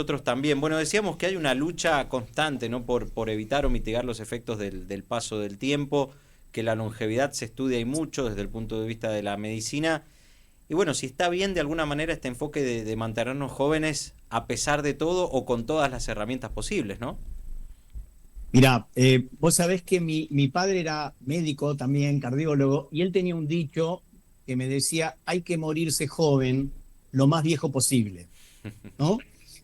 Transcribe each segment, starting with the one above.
Nosotros también. Bueno, decíamos que hay una lucha constante, ¿no? Por evitar o mitigar los efectos del paso del tiempo, que la longevidad se estudia y mucho desde el punto de vista de la medicina. Y bueno, si está bien de alguna manera este enfoque de mantenernos jóvenes a pesar de todo o con todas las herramientas posibles, ¿no? Mirá, vos sabés que mi padre era médico también, cardiólogo, y él tenía un dicho que me decía, hay que morirse joven lo más viejo posible, ¿no?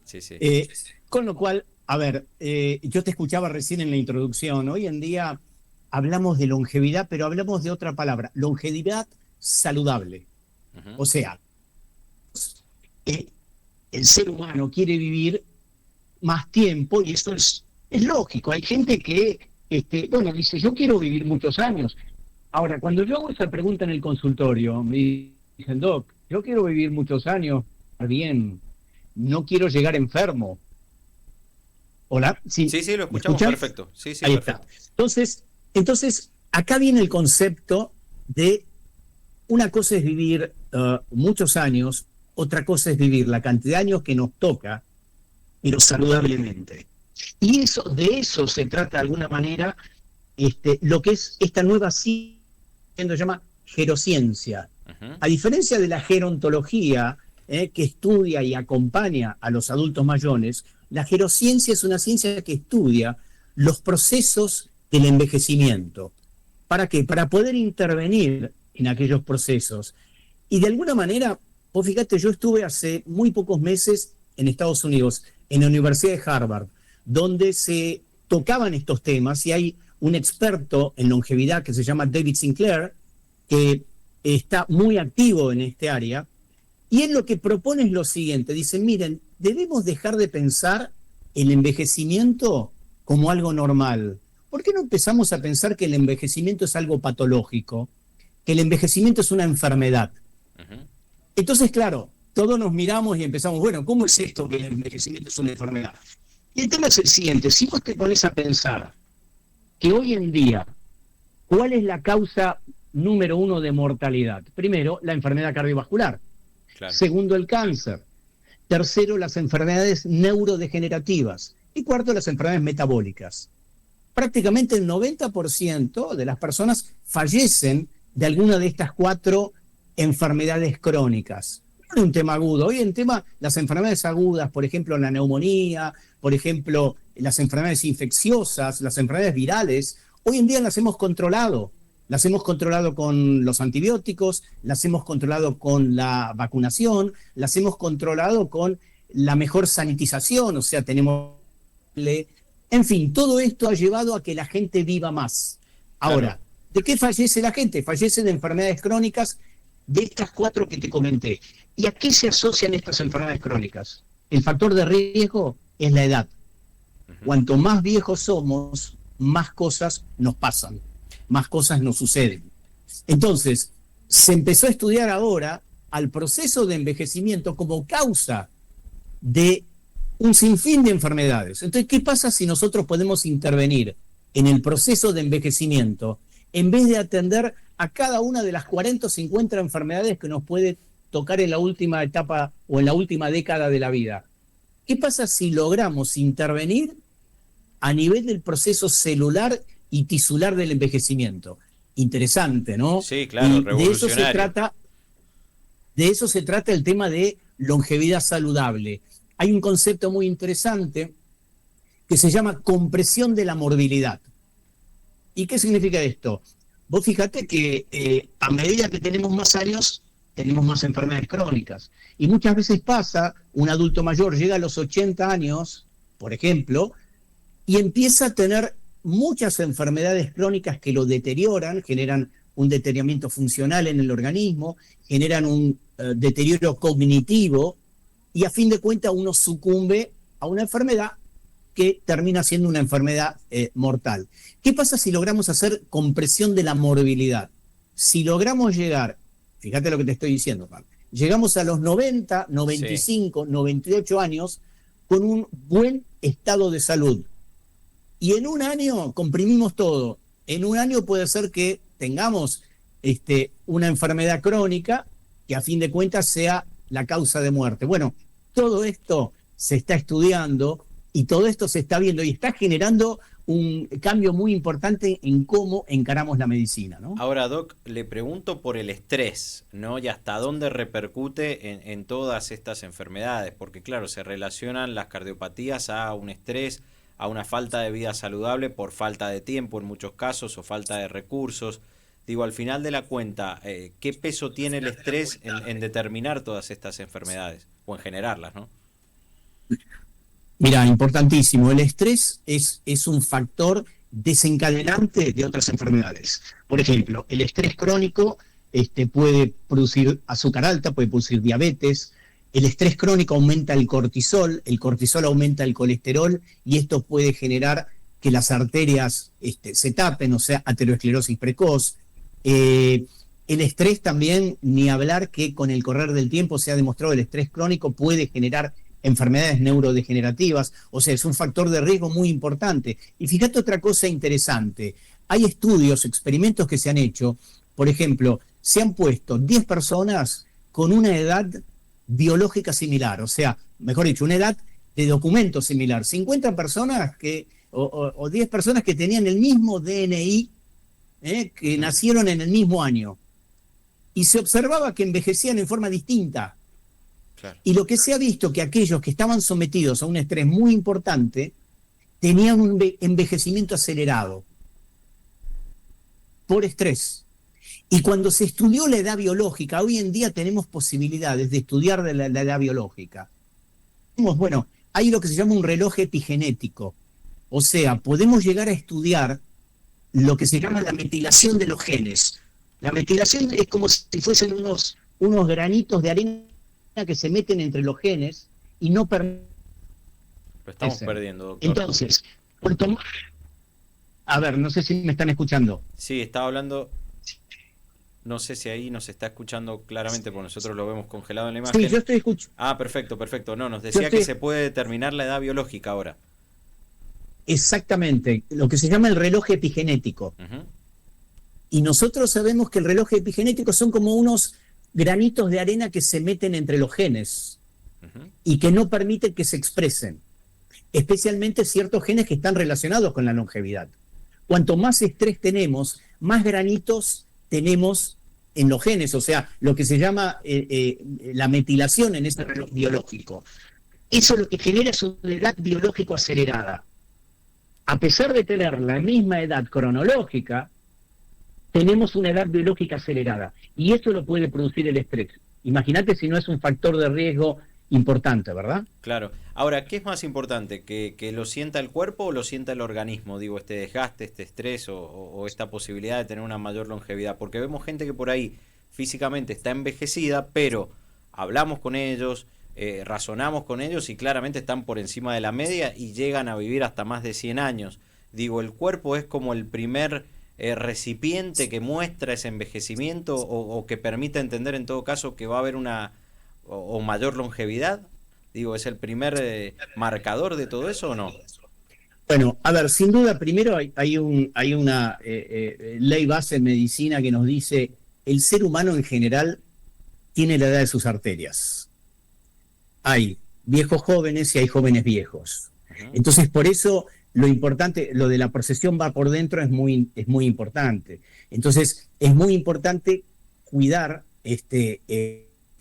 Sí, sí. Eh, con lo cual, a ver, yo te escuchaba recién en la introducción, hoy en día hablamos de longevidad, pero hablamos de otra palabra, longevidad saludable. Ujú. O sea, eh, el ser humano quiere vivir más tiempo y eso es lógico. Hay gente que, bueno, dice, yo quiero vivir muchos años. Ahora, cuando yo hago esa pregunta en el consultorio, me dicen, Doc, yo quiero vivir muchos años, está bien, no quiero llegar enfermo. Hola, ¿sí? Sí, sí, lo ¿Me escuchamos escuchan? perfecto. Sí, sí, Ahí está. perfecto. Entonces, acá viene el concepto de una cosa es vivir muchos años, otra cosa es vivir la cantidad de años que nos toca, pero saludablemente. Y de eso se trata de alguna manera lo que es esta nueva ciencia que se llama gerociencia. Ujú. A diferencia de la gerontología, que estudia y acompaña a los adultos mayores, la gerociencia es una ciencia que estudia los procesos del envejecimiento. ¿Para qué? Para poder intervenir en aquellos procesos. Y de alguna manera, vos fíjate, yo estuve hace muy pocos meses en Estados Unidos, en la Universidad de Harvard, donde se tocaban estos temas y hay un experto en longevidad que se llama David Sinclair, que está muy activo en este área, y él lo que propone es lo siguiente, dice, miren, debemos dejar de pensar el envejecimiento como algo normal. ¿Por qué no empezamos a pensar que el envejecimiento es algo patológico? Que el envejecimiento es una enfermedad. Ujú. Entonces, claro, todos nos miramos y empezamos, bueno, ¿cómo es esto que el envejecimiento es una enfermedad? Y el tema es el siguiente, si vos te pones a pensar que hoy en día, ¿cuál es la causa número uno de mortalidad? Primero, la enfermedad cardiovascular. Claro. Segundo, el cáncer. Tercero, las enfermedades neurodegenerativas. Y cuarto, las enfermedades metabólicas. Prácticamente el 90% de las personas fallecen de alguna de estas cuatro enfermedades crónicas. No es un tema agudo, hoy en tema las enfermedades agudas, por ejemplo la neumonía, por ejemplo las enfermedades infecciosas, las enfermedades virales, hoy en día las hemos controlado con los antibióticos, las hemos controlado con la vacunación, las hemos controlado con la mejor sanitización, o sea, tenemos en fin, todo esto ha llevado a que la gente viva más. Claro. Ahora, ¿de qué fallece la gente? Fallece de enfermedades crónicas de estas cuatro que te comenté. ¿Y a qué se asocian estas enfermedades crónicas? El factor de riesgo es la edad. Ujú. Cuanto más viejos somos, más cosas nos pasan, más cosas nos suceden. Entonces, se empezó a estudiar ahora al proceso de envejecimiento como causa de un sinfín de enfermedades. Entonces, ¿qué pasa si nosotros podemos intervenir en el proceso de envejecimiento en vez de atender a cada una de las 40 o 50 enfermedades que nos puede tocar en la última etapa o en la última década de la vida? ¿Qué pasa si logramos intervenir a nivel del proceso celular y tisular del envejecimiento? Interesante, ¿no? Sí, claro, Y revolucionario. de eso se trata el tema de longevidad saludable. Hay un concepto muy interesante que se llama compresión de la morbilidad. ¿Y qué significa esto? Vos fíjate que a medida que tenemos más años, tenemos más enfermedades crónicas. Y muchas veces pasa, un adulto mayor llega a los 80 años, por ejemplo, y empieza a tener muchas enfermedades crónicas que lo deterioran, generan un deterioramiento funcional en el organismo, generan un deterioro cognitivo, y a fin de cuentas uno sucumbe a una enfermedad que termina siendo una enfermedad mortal. ¿Qué pasa si logramos hacer compresión de la morbilidad? Si logramos llegar, fíjate lo que te estoy diciendo, Juan, llegamos a los 90, Sí. 95, 98 años con un buen estado de salud. Y en un año comprimimos todo. En un año puede ser que tengamos una enfermedad crónica que a fin de cuentas sea la causa de muerte. Bueno, todo esto se está estudiando y todo esto se está viendo y está generando un cambio muy importante en cómo encaramos la medicina, ¿no? Ahora, Doc, le pregunto por el estrés, ¿no? Y hasta dónde repercute en todas estas enfermedades, porque claro, se relacionan las cardiopatías a un estrés, a una falta de vida saludable por falta de tiempo en muchos casos o falta de recursos. Digo, al final de la cuenta, ¿qué peso tiene el estrés en determinar todas estas enfermedades o en generarlas, ¿no? Mira, importantísimo, el estrés es un factor desencadenante de otras enfermedades. Por ejemplo, el estrés crónico puede producir azúcar alta, puede producir diabetes. El estrés crónico aumenta el cortisol aumenta el colesterol y esto puede generar que las arterias se tapen, o sea, aterosclerosis precoz. El estrés también, ni hablar que con el correr del tiempo se ha demostrado el estrés crónico puede generar enfermedades neurodegenerativas, o sea, es un factor de riesgo muy importante. Y fíjate otra cosa interesante, hay estudios, experimentos que se han hecho, por ejemplo, se han puesto 10 personas con una edad biológica similar, o sea, mejor dicho, una edad de documento similar, 50 personas o 10 personas que tenían el mismo DNI, que nacieron en el mismo año, y se observaba que envejecían en forma distinta. Claro. Y lo que se ha visto que aquellos que estaban sometidos a un estrés muy importante tenían un envejecimiento acelerado por estrés. Y cuando se estudió la edad biológica, hoy en día tenemos posibilidades de estudiar la edad biológica. Bueno, hay lo que se llama un reloj epigenético. O sea, podemos llegar a estudiar lo que se llama la metilación de los genes. La metilación es como si fuesen unos granitos de arena que se meten entre los genes y no permiten. Lo estamos perdiendo, doctor. Entonces, a ver, no sé si me están escuchando. Sí, estaba hablando. No sé si ahí nos está escuchando claramente, porque nosotros lo vemos congelado en la imagen. Sí, yo estoy escuchando. Ah, perfecto, perfecto. No, nos decía que se puede determinar la edad biológica ahora. Exactamente, lo que se llama el reloj epigenético. Y nosotros sabemos que el reloj epigenético son como unos granitos de arena que se meten entre los genes y que no permiten que se expresen, especialmente ciertos genes que están relacionados con la longevidad. Cuanto más estrés tenemos, más granitos tenemos en los genes, o sea, lo que se llama la metilación en ese reloj biológico. Eso lo que genera es una edad biológica acelerada. A pesar de tener la misma edad cronológica, tenemos una edad biológica acelerada. Y eso lo puede producir el estrés. Imagínate si no es un factor de riesgo importante, ¿verdad? Claro. Ahora, ¿qué es más importante? ¿Que lo sienta el cuerpo o lo sienta el organismo? Digo, este desgaste, este estrés o esta posibilidad de tener una mayor longevidad. Porque vemos gente que por ahí físicamente está envejecida, pero hablamos con ellos, razonamos con ellos y claramente están por encima de la media y llegan a vivir hasta más de 100 años. Digo, el cuerpo es como el primer recipiente que muestra ese envejecimiento o que permite entender en todo caso que va a haber una o mayor longevidad. Digo, ¿es el primer marcador de todo eso o no? Bueno, a ver, sin duda, primero hay una ley base en medicina que nos dice el ser humano en general tiene la edad de sus arterias. Hay viejos jóvenes y hay jóvenes viejos. Entonces, por eso lo importante, lo de la procesión va por dentro es muy importante. Entonces, es muy importante cuidar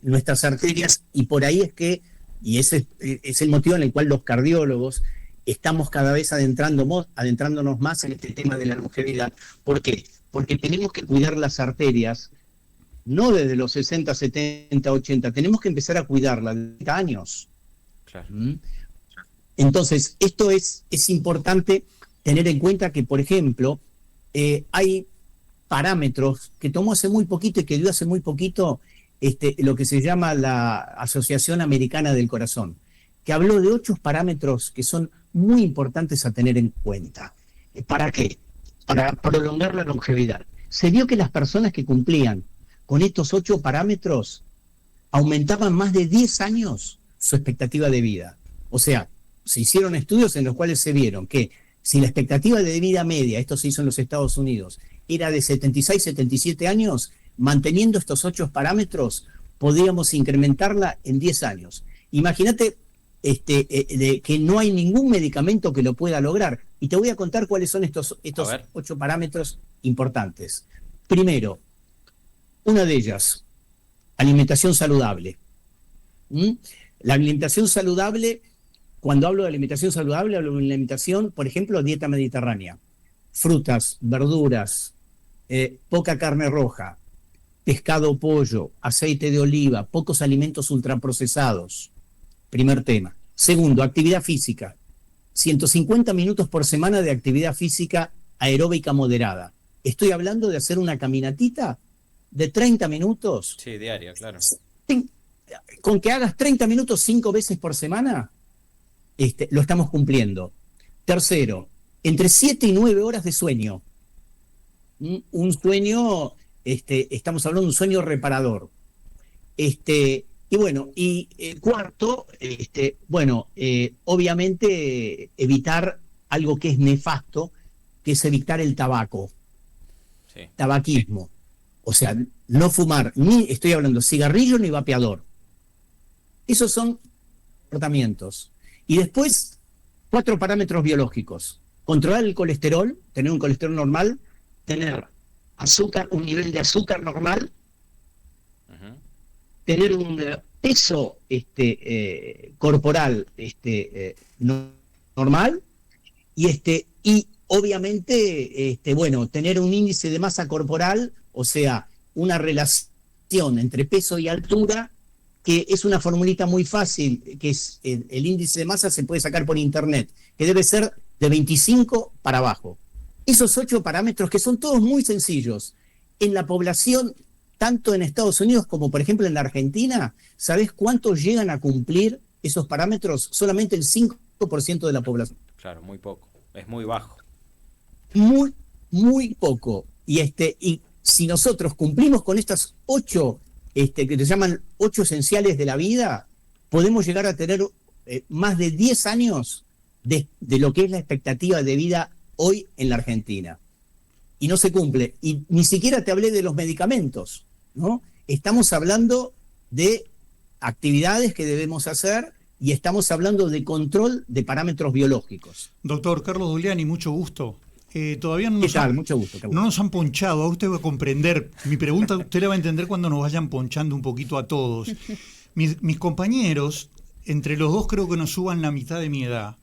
nuestras arterias y por ahí es que, y ese es el motivo en el cual los cardiólogos estamos cada vez adentrándonos más en este tema de la longevidad. ¿Por qué? Porque tenemos que cuidar las arterias, no desde los 60, 70, 80, tenemos que empezar a cuidarlas de 30 años. Claro. Entonces, esto es importante tener en cuenta que, por ejemplo, hay parámetros que tomó hace muy poquito y que dio hace muy poquito lo que se llama la Asociación Americana del Corazón, que habló de 8 parámetros que son muy importantes a tener en cuenta. ¿Para qué? Para prolongar la longevidad. Se vio que las personas que cumplían con estos 8 parámetros aumentaban más de 10 años su expectativa de vida. O sea, se hicieron estudios en los cuales se vieron que si la expectativa de vida media, esto se hizo en los Estados Unidos, era de 76, 77 años, manteniendo estos 8 parámetros, podíamos incrementarla en 10 años. Imagínate de que no hay ningún medicamento que lo pueda lograr. Y te voy a contar cuáles son estos 8 parámetros importantes. Primero, una de ellas, alimentación saludable. La alimentación saludable, cuando hablo de alimentación saludable, hablo de una alimentación, por ejemplo, dieta mediterránea. Frutas, verduras, poca carne roja, pescado, pollo, aceite de oliva, pocos alimentos ultraprocesados. Primer tema. Segundo, actividad física. 150 minutos por semana de actividad física aeróbica moderada. Estoy hablando de hacer una caminatita de 30 minutos. Sí, diaria, claro. Con que hagas 30 minutos 5 veces por semana, lo estamos cumpliendo. Tercero, entre 7 y 9 horas de sueño. Un sueño, estamos hablando de un sueño reparador. Y bueno, cuarto, obviamente evitar algo que es nefasto, que es evitar el tabaco, sí. Tabaquismo. O sea, no fumar, ni estoy hablando cigarrillo ni vapeador. Esos son comportamientos. Y después, 4 parámetros biológicos. Controlar el colesterol, tener un colesterol normal, tener azúcar, un nivel de azúcar normal, tener un peso corporal normal y obviamente tener un índice de masa corporal, o sea, una relación entre peso y altura, que es una formulita muy fácil, que es el índice de masa se puede sacar por internet, que debe ser de 25 para abajo. Esos 8 parámetros, que son todos muy sencillos, en la población, tanto en Estados Unidos como por ejemplo en la Argentina, ¿sabés cuántos llegan a cumplir esos parámetros? Solamente el 5% de la población. Claro, muy poco, es muy bajo. Muy, muy poco. Y si nosotros cumplimos con estas 8, que se llaman 8 esenciales de la vida, podemos llegar a tener más de 10 años de lo que es la expectativa de vida hoy en la Argentina. Y no se cumple. Y ni siquiera te hablé de los medicamentos, ¿no? Estamos hablando de actividades que debemos hacer y estamos hablando de control de parámetros biológicos. Doctor Carlos Duliani, mucho gusto. Todavía no Mucho gusto, no nos han ponchado. Ahora usted va a comprender. Mi pregunta usted la va a entender cuando nos vayan ponchando un poquito a todos. Mis compañeros, entre los dos creo que nos suban la mitad de mi edad.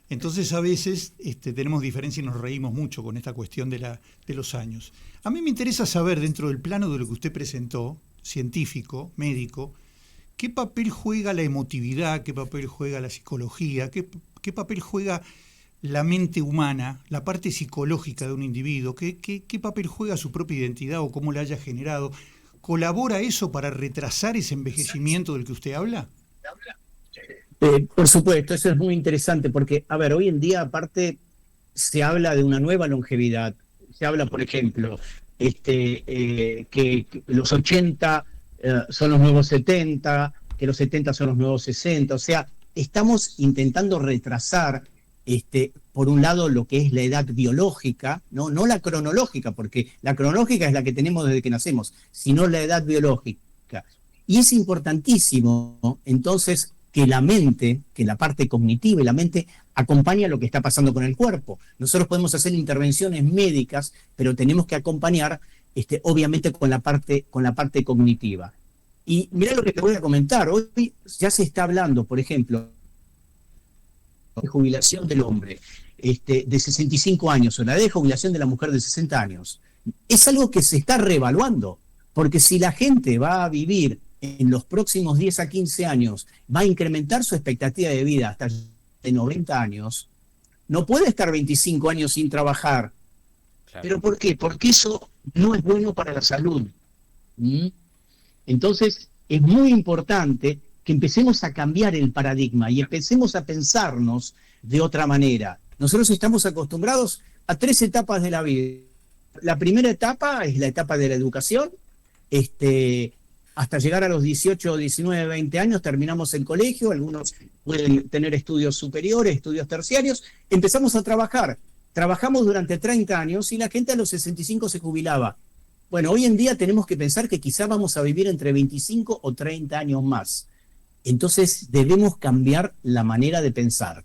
Entonces a veces tenemos diferencia y nos reímos mucho con esta cuestión de los años. A mí me interesa saber, dentro del plano de lo que usted presentó, científico, médico, ¿qué papel juega la emotividad? ¿Qué papel juega la psicología? ¿Qué papel juega la mente humana, la parte psicológica de un individuo? ¿Qué papel juega su propia identidad o cómo la haya generado? ¿Colabora eso para retrasar ese envejecimiento del que usted habla? Por supuesto, eso es muy interesante porque, a ver, hoy en día aparte se habla de una nueva longevidad. Se habla, por ejemplo, que los 80 son los nuevos 70, que los 70 son los nuevos 60. O sea, estamos intentando retrasar, por un lado, lo que es la edad biológica, no la cronológica, porque la cronológica es la que tenemos desde que nacemos, sino la edad biológica. Y es importantísimo, entonces, que la mente, que la parte cognitiva y la mente acompaña lo que está pasando con el cuerpo. Nosotros podemos hacer intervenciones médicas, pero tenemos que acompañar, obviamente, con la parte cognitiva. Y mirá lo que te voy a comentar. Hoy ya se está hablando, por ejemplo, de jubilación del hombre de 65 años o la de jubilación de la mujer de 60 años. Es algo que se está reevaluando, porque si la gente va a vivir en los próximos 10 a 15 años, va a incrementar su expectativa de vida hasta de 90 años, no puede estar 25 años sin trabajar. Claro. ¿Pero por qué? Porque eso no es bueno para la salud. Entonces, es muy importante que empecemos a cambiar el paradigma y empecemos a pensarnos de otra manera. Nosotros estamos acostumbrados a 3 etapas de la vida. La primera etapa es la etapa de la educación, hasta llegar a los 18, 19, 20 años terminamos el colegio, algunos pueden tener estudios superiores, estudios terciarios, empezamos a trabajar. Trabajamos durante 30 años y la gente a los 65 se jubilaba. Bueno, hoy en día tenemos que pensar que quizá vamos a vivir entre 25 o 30 años más. Entonces debemos cambiar la manera de pensar.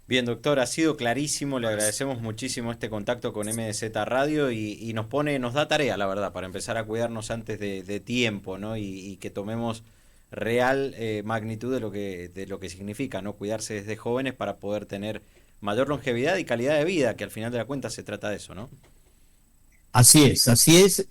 Bien, doctor, ha sido clarísimo, le agradecemos muchísimo este contacto con MDZ Radio y nos da tarea, la verdad, para empezar a cuidarnos antes de tiempo, ¿no? Y que tomemos real magnitud de lo que significa, ¿no? Cuidarse desde jóvenes para poder tener mayor longevidad y calidad de vida, que al final de la cuenta se trata de eso, ¿no? Así es, así es.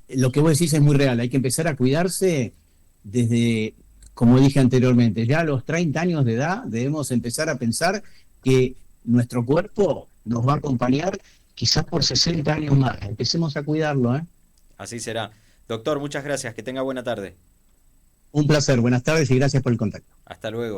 Lo que vos decís es muy real. Hay que empezar a cuidarse desde, como dije anteriormente, ya a los 30 años de edad debemos empezar a pensar que nuestro cuerpo nos va a acompañar quizás por 60 años más. Empecemos a cuidarlo, ¿eh? Así será. Doctor, muchas gracias, que tenga buena tarde. Un placer, buenas tardes y gracias por el contacto. Hasta luego.